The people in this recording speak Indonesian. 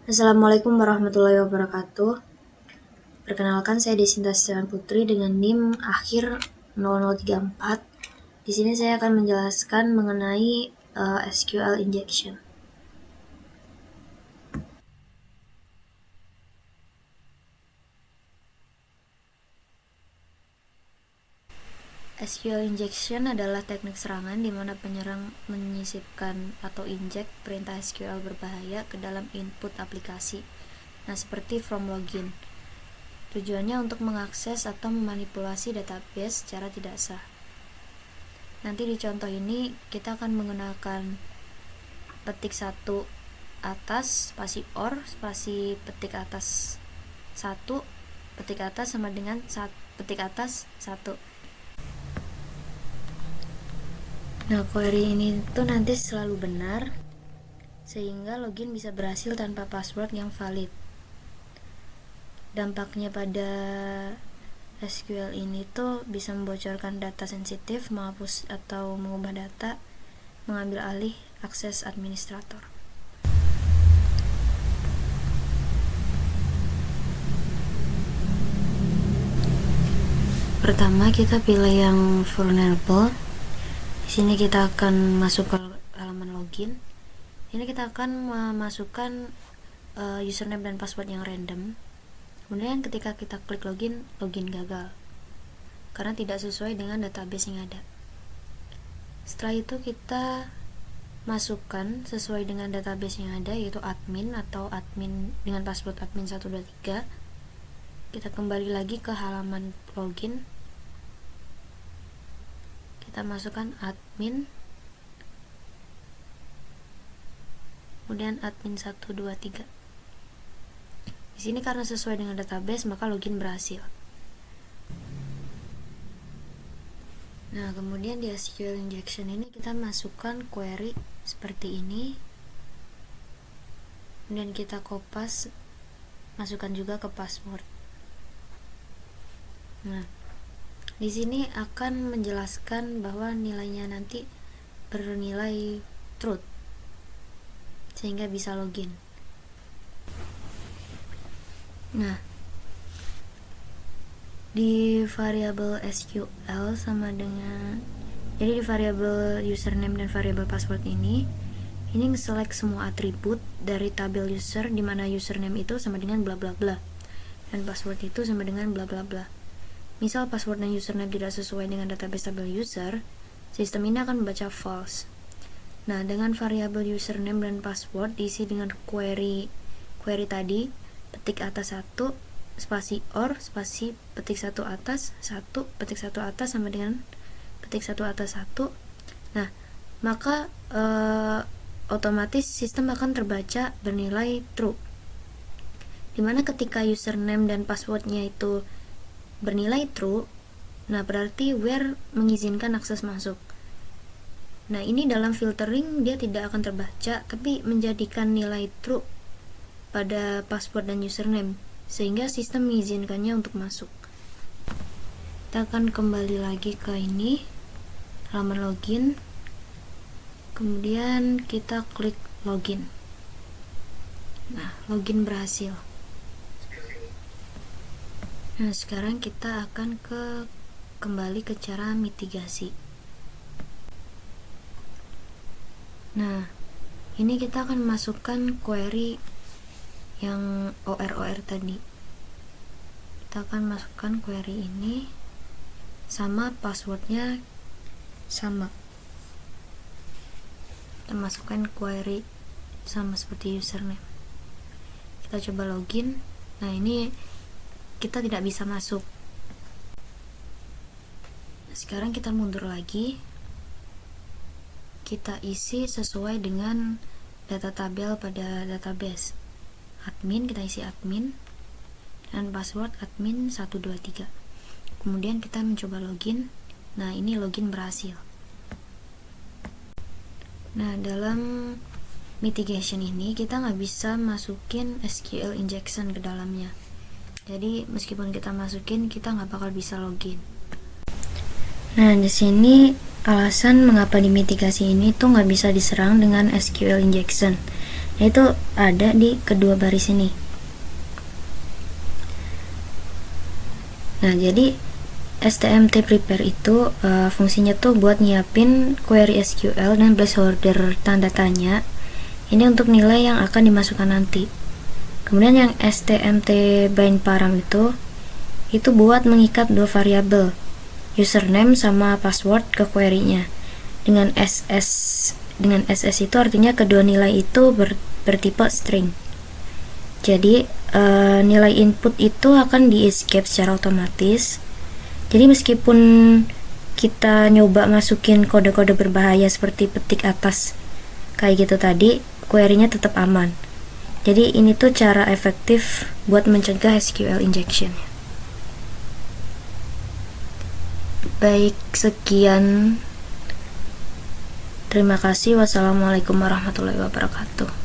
Assalamualaikum warahmatullahi wabarakatuh. Perkenalkan, saya Desinta Setiawan Putri dengan NIM akhir 0034. Di sini saya akan menjelaskan mengenai SQL injection. SQL injection adalah teknik serangan di mana penyerang menyisipkan atau inject perintah SQL berbahaya ke dalam input aplikasi. Nah, seperti from login. Tujuannya untuk mengakses atau memanipulasi database secara tidak sah. Nanti di contoh ini kita akan menggunakan petik 1 atas spasi or spasi petik atas 1 petik atas sama dengan petik atas 1. Nah, query ini tuh nanti selalu benar sehingga login bisa berhasil tanpa password yang valid. Dampaknya pada SQL ini tuh bisa membocorkan data sensitif, menghapus atau mengubah data, mengambil alih akses administrator. Pertama, kita pilih yang vulnerable. Di sini kita akan masuk ke halaman login. Ini kita akan memasukkan username dan password yang random. Kemudian ketika kita klik login gagal karena tidak sesuai dengan database yang ada. Setelah itu kita masukkan sesuai dengan database yang ada, yaitu admin atau admin dengan password admin 123. Kita kembali lagi ke halaman login, kita masukkan admin, kemudian admin 123. Di sini karena sesuai dengan database maka login berhasil. Nah, kemudian di SQL injection ini kita masukkan query seperti ini. Kemudian kita kopas, masukkan juga ke password. Nah, di sini akan menjelaskan bahwa nilainya nanti bernilai truth sehingga bisa login. Nah, di variabel SQL sama dengan, jadi di variabel username dan variabel password ini select semua atribut dari tabel user, di mana username itu sama dengan bla bla bla dan password itu sama dengan bla bla bla. Misal password dan username tidak sesuai dengan database tabel user, sistem ini akan membaca false. Nah, dengan variabel username dan password diisi dengan query tadi, petik atas 1 spasi or spasi petik 1 atas 1 petik 1 atas sama dengan petik 1 atas 1. Nah, maka otomatis sistem akan terbaca bernilai true, dimana ketika username dan passwordnya itu bernilai true, nah berarti where mengizinkan akses masuk. Nah, ini dalam filtering dia tidak akan terbaca, tapi menjadikan nilai true pada password dan username sehingga sistem mengizinkannya untuk masuk. Kita akan kembali lagi ke ini, halaman login, kemudian kita klik login. Nah, login berhasil. Nah, sekarang kita akan kembali ke cara mitigasi. Nah, ini kita akan masukkan query yang OR tadi. Kita akan masukkan query ini sama passwordnya sama. Kita masukkan query sama seperti username. Kita coba login. Nah, ini kita tidak bisa masuk. Sekarang kita mundur lagi, kita isi sesuai dengan data tabel pada database. Admin, kita isi admin dan password admin 123. Kemudian kita mencoba login. Nah, ini login berhasil. Nah, dalam mitigation ini kita nggak bisa masukin SQL injection ke dalamnya. Jadi meskipun kita masukin, kita nggak bakal bisa login. Nah, di sini alasan mengapa di mitigasi ini tuh nggak bisa diserang dengan SQL injection. Nah, itu ada di kedua baris ini. Nah, jadi STMT prepare itu fungsinya tuh buat nyiapin query SQL dan placeholder tanda tanya ini untuk nilai yang akan dimasukkan nanti. Kemudian yang STMT bind param itu buat mengikat dua variabel, username sama password ke query-nya. Dengan SS itu artinya kedua nilai itu bertipe string. Jadi nilai input itu akan di escape secara otomatis. Jadi meskipun kita nyoba masukin kode-kode berbahaya seperti petik atas kayak gitu tadi, query-nya tetap aman. Jadi ini tuh cara efektif buat mencegah SQL injection. Baik, sekian. Terima kasih. Wassalamualaikum warahmatullahi wabarakatuh.